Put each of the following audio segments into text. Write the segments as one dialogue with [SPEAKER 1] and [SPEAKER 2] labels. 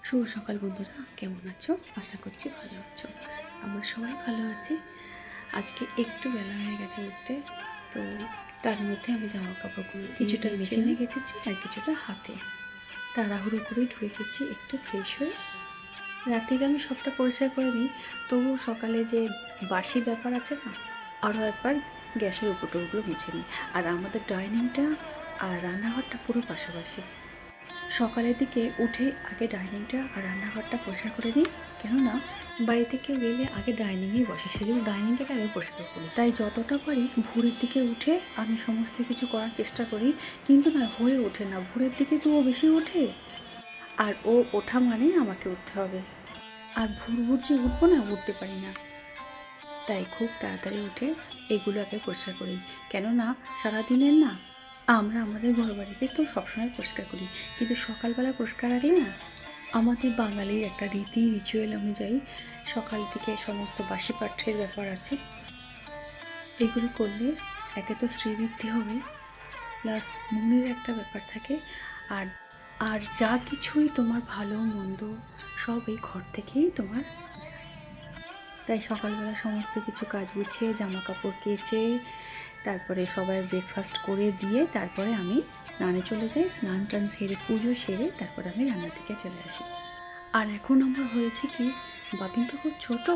[SPEAKER 1] শুভ সকাল বন্ধুরা, কেমন আছো? আশা করছি ভালো আছো। আমরা সবাই ভালো আছি। আজকে একটু বেলা হয়ে গেছে উঠতে, তো তার মধ্যে আমি জামা কাপড়গুলো কিছুটা মেশিনে গেছেছি আর কিছুটা হাতে। তাড়াহুড়ো করে ঢুকে গেছি একটু ফ্রেশ হয়ে। রাত্রিরে আমি সবটা পরিষ্কার করে নিই, তবু সকালে যে বাসি ব্যাপার আছে না, আরও একবার গ্যাসের উপরগুলো মুছে নিই। আর আমাদের ডাইনিংটা আর রান্নাঘরটা পুরো পাশাপাশি। সকালের দিকে উঠে আগে ডাইনিংটা আর রান্নাঘরটা পরিষ্কার করে নিই, কেননা বাড়িতে কেউ গেলে আগে ডাইনিংয়েই বসে, সেজন্য ডাইনিংটাকে আগে পরিষ্কার করি। তাই যতটা পারি ভোরের দিকে উঠে আমি সমস্ত কিছু করার চেষ্টা করি, কিন্তু না হয়ে ওঠে না। ভোরের দিকে তো ও বেশি ওঠে, আর ও ওঠা মানেই আমাকে উঠতে হবে, আর ভোর যে উঠবো না, উঠতে পারি না। তাই খুব তাড়াতাড়ি উঠে এগুলো আগে পরিষ্কার করি, কেননা সারাদিনের না আমরা আমাদের ঘরবাড়িকে তো সবসময় পরিষ্কার করি, কিন্তু সকালবেলা পরিষ্কার রাখলে না, আমাদের বাঙালির একটা রীতি রিচুয়াল অনুযায়ী সকাল থেকে সমস্ত বাসি পাঠের ব্যাপার আছে। এগুলো করলে একে তো শ্রীবৃদ্ধি হবে, প্লাস মনের একটা ব্যাপার থাকে। আর আর যা কিছুই তোমার ভালো মন্দ সব এই ঘর থেকেই তোমার যায়। তাই সকালবেলা সমস্ত কিছু কাজ গুছিয়ে জামা কাপড় কেচে তারপরে সবাই ব্রেকফাস্ট করে দিয়ে তারপরে আমি স্নানে চলে যাই। স্নান টান সেরে পুজো সেরে তারপরে আমি রান্নার দিকে চলে আসি। আর এখন আমার হয়েছে কি, বাবিন তো খুব ছোটো,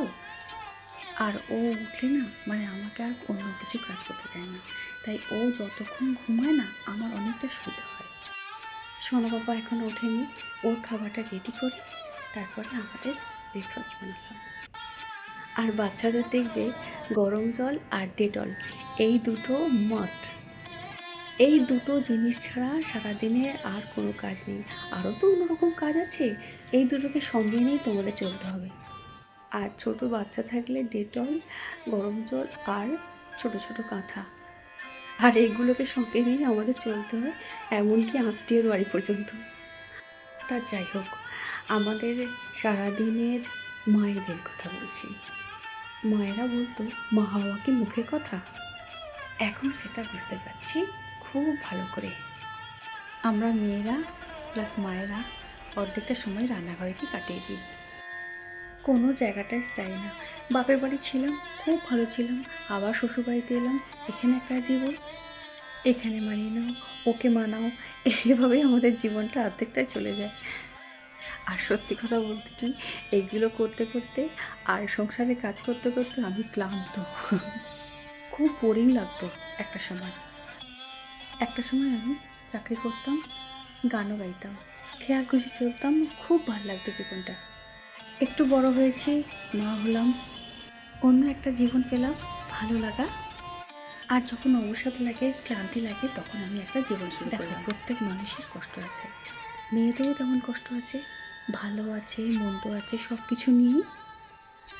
[SPEAKER 1] আর ও উঠলে না মানে আমাকে আর অন্য কিছু কাজ করতে দেয় না। তাই ও যতক্ষণ ঘুমায় না আমার অনেকটা সুবিধা হয়। সোনা বাবা এখন ওঠেনি, ওর খাবারটা রেডি করে তারপরে আমাদের ব্রেকফাস্ট বানালাম। আর বাচ্চাদের দেখবে গরম জল আর ডেটল, এই দুটো মাস্ট। এই দুটো জিনিস ছাড়া সারাদিনে আর কোনো কাজ নেই। আরও তো অন্যরকম কাজ আছে, এই দুটোকে সঙ্গে নিয়েই তোমাদের চলতে হবে। আর ছোট বাচ্চা থাকলে ডেটল, গরম জল আর ছোট ছোট কাঁথা, আর এইগুলোকে সঙ্গে নিয়েই আমাদের চলতে হয়, এমনকি আত্মীয়র বাড়ি পর্যন্ত। তা যাই হোক, আমাদের সারাদিনের মায়েদের কথা বলছি। মায়েরা বলতো মা হওয়া কি মুখের কথা, এখন সেটা বুঝতে পারছি খুব ভালো করে। আমরা মেয়েরা প্লাস মায়েরা অর্ধেকটা সময় রান্নাঘরেই কাটিয়ে দিই, কোনো জায়গাটায় স্থায়ী না। বাপের বাড়ি ছিলাম, খুব ভালো ছিলাম, আবার শ্বশুরবাড়িতে এলাম, এখানে একটা জীবন, এখানে মানিয়ে নাও, ওকে মানাও, এইভাবেই আমাদের জীবনটা অর্ধেকটাই চলে যায়। আর সত্যি কথা বলতে কি, এইগুলো করতে করতে আর সংসারে কাজ করতে করতে আমি ক্লান্ত। খুব বোরিং লাগতো একটা সময়। একটা সময় আমি চাকরি করতাম, গানও গাইতাম, খেয়াল খুশি চলতাম, খুব ভালো লাগতো জীবনটা। একটু বড় হয়েছি, মা হলাম, অন্য একটা জীবন পেলাম, ভালো লাগা। আর যখন অবসাদ লাগে, ক্লান্তি লাগে, তখন আমি একটা জীবন শুরু করলাম। প্রত্যেক মানুষের কষ্ট আছে, মেয়েদেরও তেমন কষ্ট আছে, ভালো আছে মন্দ আছে, সব কিছু নিয়েই।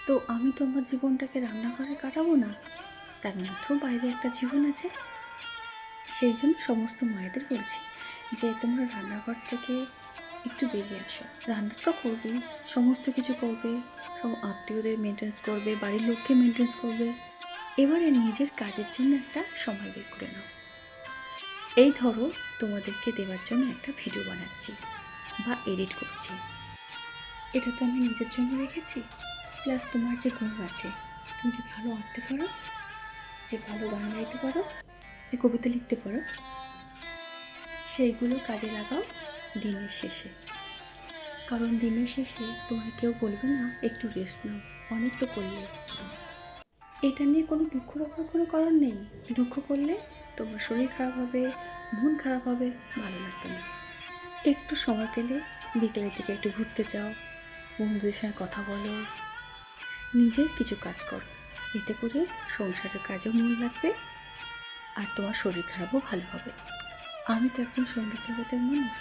[SPEAKER 1] তো আমি তো আমার জীবনটাকে রান্নাঘরে কাটাবো না, তার মধ্যেও বাইরে একটা জীবন আছে। সেই জন্য সমস্ত মায়েদের বলছি যে তোমরা রান্নাঘর থেকে একটু বেরিয়ে আসো। রান্না তো করবেই, সমস্ত কিছু করবে, সব আত্মীয়দের মেনটেন্স করবে, বাড়ির লোককে মেনটেন্স করবে, এবারে নিজের কাজের জন্য একটা সময় বের করে নাও। এই ধরো তোমাদেরকে দেওয়ার জন্য একটা ভিডিও বানাচ্ছি বা এডিট করছি, এটা তো আমি নিজের জন্য রেখেছি। প্লাস তোমার যে গুণ আছে, তুমি যে ভালো আঁকতে পারো, যে ভালো গান গাইতে পারো, যে কবিতা লিখতে পারো, সেইগুলো কাজে লাগাও দিনের শেষে। কারণ দিনের শেষে তোমায় কেউ বলবে না একটু রেস্ট নাও, অনেক তো করলে। এটা নিয়ে কোনো দুঃখ রাখার কোনো কারণ নেই। দুঃখ করলে তোমার শরীর খারাপ হবে, মন খারাপ হবে, ভালো লাগবে না। একটু সময় পেলে বিকেলের দিকে একটু ঘুরতে যাও, বন্ধুদের সঙ্গে কথা বলো, নিজের কিছু কাজ করো, এতে করে সংসারের কাজেও মন লাগবে আর তোমার শরীর খারাপও ভালো হবে। আমি তো একজন সঙ্গীত জগতের মানুষ,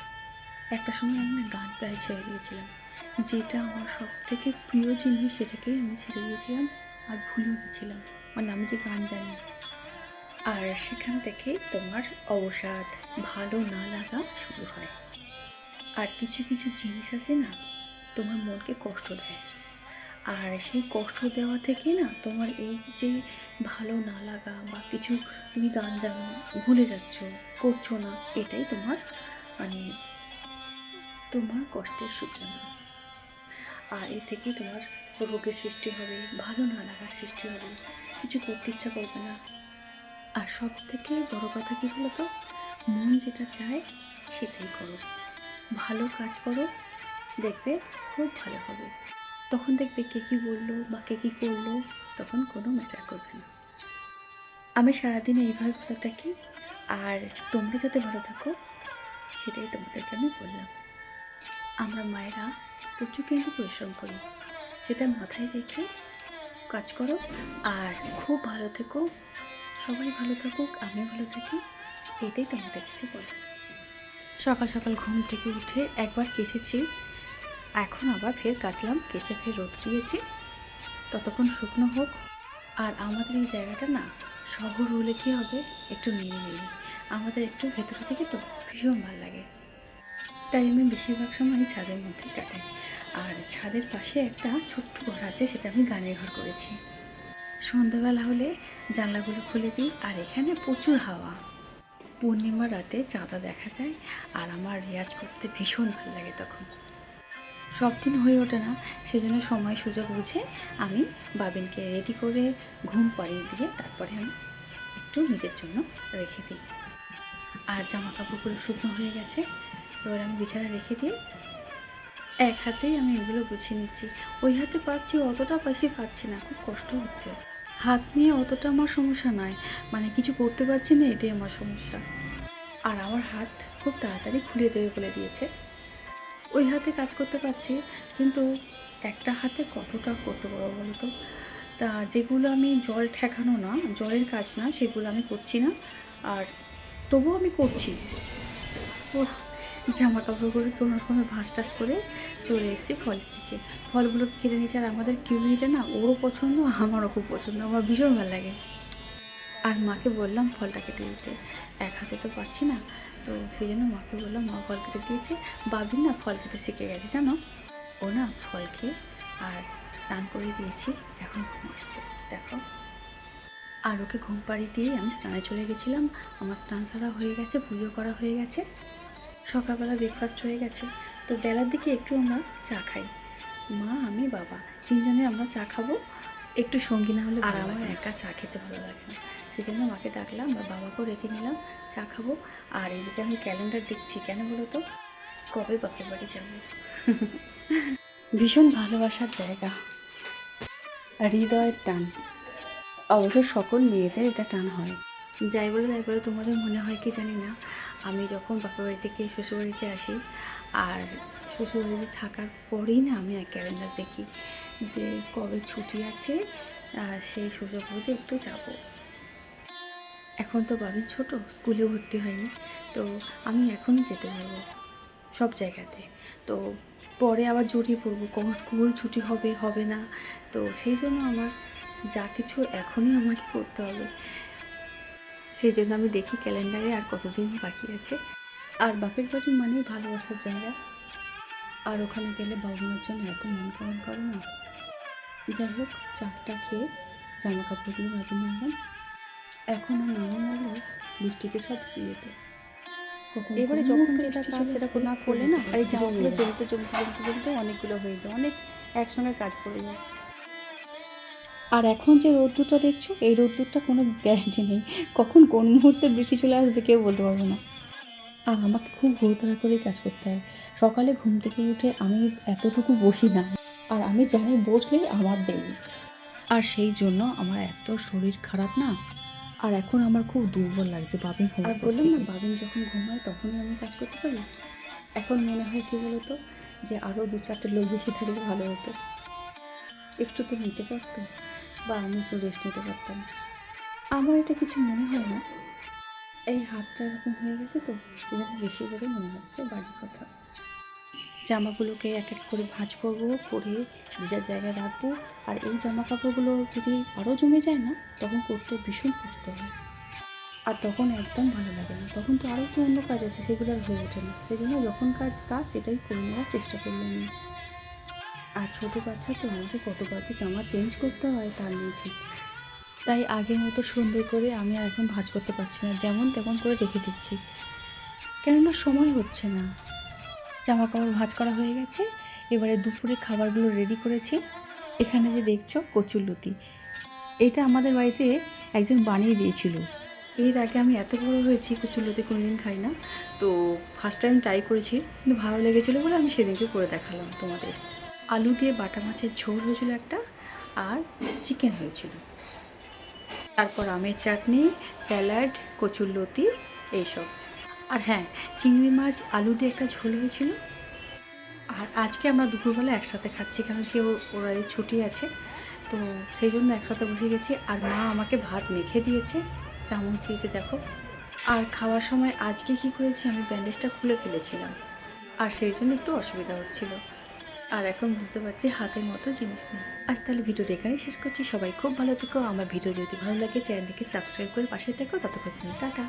[SPEAKER 1] একটা সময় আমি না গান প্রায় ছেড়ে দিয়েছিলাম, যেটা আমার সব থেকে প্রিয় জিনিস সেটাকেই আমি ছেড়ে দিয়েছিলাম আর ভুলেও গেছিলাম, মানে আমি যে গান জানি। আর সেখান থেকে তোমার অবসাদ, ভালো না লাগা শুরু হয়। আর কিছু কিছু জিনিস আছে না, তোমার মনকে কষ্ট দেয়, আর সেই কষ্ট দেওয়া থেকে না তোমার এই যে ভালো না লাগা বা কিছু, তুমি গান জানো ভুলে যাচ্ছ, করছো না, এটাই তোমার মানে তোমার কষ্টের সূচনা। আর এ থেকেই তোমার রোগের সৃষ্টি হবে, ভালো না লাগার সৃষ্টি হবে, কিছু করতে ইচ্ছা করবে না। আর সব থেকে বড় কথা কী বলো তো, মন যেটা চায় সেটাই করো, ভালো কাজ করো, দেখবে খুব ভালো হবে। তখন দেখবে কে কী বললো বা কে কী করলো তখন কোনো ম্যাটার করবে না। আমি সারাদিন এইভাবে ভালো থাকি, আর তোমরা যাতে ভালো থাকো সেটাই তোমাদেরকে আমি বললাম। আমরা মায়েরা প্রচুর কিন্তু পরিশ্রম করি, সেটা মাথায় রেখে কাজ করো আর খুব ভালো থেকো। সবাই ভালো থাকুক, আমিও ভালো থাকি, এটাই তোমাদের কাছে বলো। সকাল সকাল ঘুম থেকে উঠে একবার কেচেছি, এখন আবার ফের কাচলাম, কেচে ফের রোদ দিয়েছি, ততক্ষণ শুকনো হোক। আর আমাদের এই জায়গাটা না শহর হলে কী হবে, একটু নিরিবিলি, আমাদের একটু ভেতরে থেকে তো ভীষণ ভালো লাগে, তাই আমি বেশিরভাগ সময় ছাদের মধ্যেই কাটাই। আর ছাদের পাশে একটা ছোট্ট ঘর আছে, সেটা আমি গানের ঘর করেছি। সন্ধ্যাবেলা হলে জানলাগুলো খুলে দিই, আর এখানে প্রচুর হাওয়া। পূর্ণিমা রাতে চাঁদা দেখা যায়, আর আমার রেয়াজ করতে ভীষণ ভালো লাগে তখন। সব দিন হয়ে ওঠে না, সেজন্য সময় সুযোগ বুঝে আমি বাবিনকে রেডি করে ঘুম পাড়িয়ে দিয়ে তারপরে আমি একটু নিজের জন্য রেখে দিই। আর জামা কাপড়গুলো শুকনো হয়ে গেছে, এবার আমি বিছানা রেখে দিয়ে এক হাতেই আমি এগুলো গুছিয়ে নিচ্ছি। ওই হাতে পাচ্ছি, অতটা বেশি পাচ্ছি না, খুব কষ্ট হচ্ছে। হাত নিয়ে অতটা আমার সমস্যা নয়, মানে কিছু করতে পারছি না, এটাই আমার সমস্যা। আর আমার হাত খুব তাড়াতাড়ি খুলিয়ে দেবে বলে দিয়েছে। ওই হাতে কাজ করতে পারছি, কিন্তু একটা হাতে কতটা করতে পারবো বলো তো। তা যেগুলো আমি জল ঠেকানো না, জলের কাজ না, সেগুলো আমি করছি না, আর তবুও আমি করছি। ও, জামা কাপড়গুলো কোনো রকমের ভাঁজ টাস করে চলে এসেছি ফলের দিকে, ফলগুলোকে কেটে নিয়েছি। আর আমাদের কিউইটা না ওরও পছন্দ, আমারও খুব পছন্দ, আমার ভীষণ ভালো লাগে। আর মাকে বললাম ফলটা কেটে দিতে, এক হাতে তো পারছি না, তো সেই জন্য মাকে বললাম, মা ফল কেটে দিয়েছে। বাবিন না ফল খেতে শিখে গেছে জানো, ও না ফল খেয়ে আর স্নান করে দিয়েছি, এখন ঘুমাচ্ছে দেখো। আর ওকে ঘুম পাড়িয়ে দিয়ে আমি স্নানে চলে গেছিলাম। আমার স্নান সারা হয়ে গেছে, পুজো করা হয়ে গেছে, সকালবেলা ব্রেকফাস্ট হয়ে গেছে। তো বেলার দিকে একটু আমরা চা খাই, মা আমি বাবা তিনজনে আমরা চা খাবো, একটু সঙ্গী না হলে। আর আমার একা চা খেতে ভালো লাগে না, সেই জন্য মাকে ডাকলাম বা বাবাকেও রেখে নিলাম, চা খাবো। আর এদিকে আমি ক্যালেন্ডার দেখছি, কেন বলো তো, কবে বাপের বাড়ি যাবো। ভীষণ ভালোবাসার জায়গা, হৃদয়ের টান। অবশ্য সকল মেয়েদের এটা টান হয়। যাই বলে তাই বলে তোমাদের মনে হয় কি জানি না, আমি যখন বাপের বাড়ি থেকে শ্বশুরবাড়িতে আসি, আর শ্বশুরবাড়িতে থাকার পরেই না আমি এক ক্যালেন্ডার দেখি যে কবে ছুটি আছে, সেই সুযোগ বুঝে একটু যাব। এখন তো বাবির ছোট, স্কুলে ভর্তি হয়নি, তো আমি এখনই যেতে পারবো সব জায়গাতে। তো পরে আবার জড়িয়ে পড়বো, কখন স্কুল ছুটি হবে হবে না, তো সেই জন্য আমার যা কিছু এখনই আমাকে করতে হবে। সেই জন্য আমি দেখি ক্যালেন্ডারে আর কতদিন বাকি আছে। আর বাপের বাড়ি মানেই ভালোবাসার জায়গা, আর ওখানে গেলে বাবা মার জন্য এত মন কেমন করে না। যাই হোক, চাটা খেয়ে জামা কাপড়গুলো বাবু নামলাম, এখন আর নামে নামলে বৃষ্টিতে সব ভিজে যেত। এবারে যখন যেটা কাজ সেটা না করলে না, আর এই জামাগুলো জমতে জমতে জমতে জমতে অনেকগুলো হয়ে যায়, অনেক একসঙ্গে কাজ পড়ে যায়। আর এখন যে রোদ্দুরটা দেখছো, এই রোদ্দুরটা কোনো গ্যারান্টি নেই, কখন কোন মুহূর্তে বৃষ্টি চলে আসবে কেউ বলতে পারবো না। আর আমাকে খুব ঘোরতাড়া করেই কাজ করতে হয়। সকালে ঘুম থেকে উঠে আমি এতটুকু বসি না, আর আমি জানি বসলেই আমার দেরি, আর সেই জন্য আমার এত শরীর খারাপ না। আর এখন আমার খুব দুর্বল লাগছে, বাবিন ঘুমায়, বললাম না বাবিন যখন ঘুমায় তখনই আমি কাজ করতে পারি। এখন মনে হয় কী বলতো, যে আরও 2-4টে লোক বেশি থাকলে ভালো হতো, একটু তো নিতে পারতো, বা আমি একটু রেস্ট নিতে পারতাম। আমার এটা কিছু মনে হয় না, এই হাতটা এরকম হয়ে গেছে তো যেন বেশি করে মনে হচ্ছে বাড়ির কথা। জামাগুলোকে এক এক করে ভাঁজ করবো, করে ভেজার জায়গায় রাখবো। আর এই জামা কাপড়গুলো যদি আরও জমে যায় না, তখন করতে ভীষণ কষ্ট হয়, আর তখন একদম ভালো লাগে না, তখন তো আরও তো অন্য কাজ আছে, সেগুলো আর হয়ে ওঠে না। সেই জন্য যখন কাজ সেটাই করে নেওয়ার চেষ্টা করি আমি। আর ছোটো বাচ্চা তো, আমাকে কতবার যে জামা চেঞ্জ করতে হয় তার নেই ঠিক, তাই আগের মতো সুন্দর করে আমি আর এখন ভাঁজ করতে পারছি না, যেমন তেমন করে রেখে দিচ্ছি, কেননা সময় হচ্ছে না। জামা কাপড় ভাঁজ করা হয়ে গেছে, এবারে দুপুরে খাবারগুলো রেডি করেছি। এখানে যে দেখছো কচুরলতি, এটা আমাদের বাড়িতে একজন বানিয়ে দিয়েছিল। এর আগে আমি এত বড় হয়েছি কচুরলতি কোনোদিন খাই না, তো ফার্স্ট টাইম ট্রাই করেছি, কিন্তু ভালো লেগেছিলো বলে আমি সেদিনকে করে দেখালাম তোমাদের। আলু দিয়ে বাটা মাছের ঝোল হয়েছিল একটা, আর চিকেন হয়েছিল, তারপর আমের চাটনি, স্যালাড, কচুরলতি এইসব। আর হ্যাঁ, চিংড়ি মাছ আলু দিয়ে একটা ঝোল হয়েছিল। আর আজকে আমরা দুপুরবেলা একসাথে খাচ্ছি, কারণ কেউ ওরা ছুটি আছে, তো সেই জন্য একসাথে বসে গেছি। আর মা আমাকে ভাত মেখে দিয়েছে, চামচ দিয়েছে দেখো। আর খাওয়ার সময় আজকে কি করেছি, আমি ব্যান্ডেজটা খুলে ফেলেছিলাম, আর সেই জন্য একটু অসুবিধা হচ্ছিল। আর এখন বুঝতে পারছি হাতের মতো জিনিস নেই। আজ তাহলে ভিডিওটা এখানেই শেষ করছি। সবাই খুব ভালো থেকো। আমার ভিডিও যদি ভালো লাগে চ্যানেলটিকে সাবস্ক্রাইব করে পাশে থেকো। ততক্ষণ টাটা।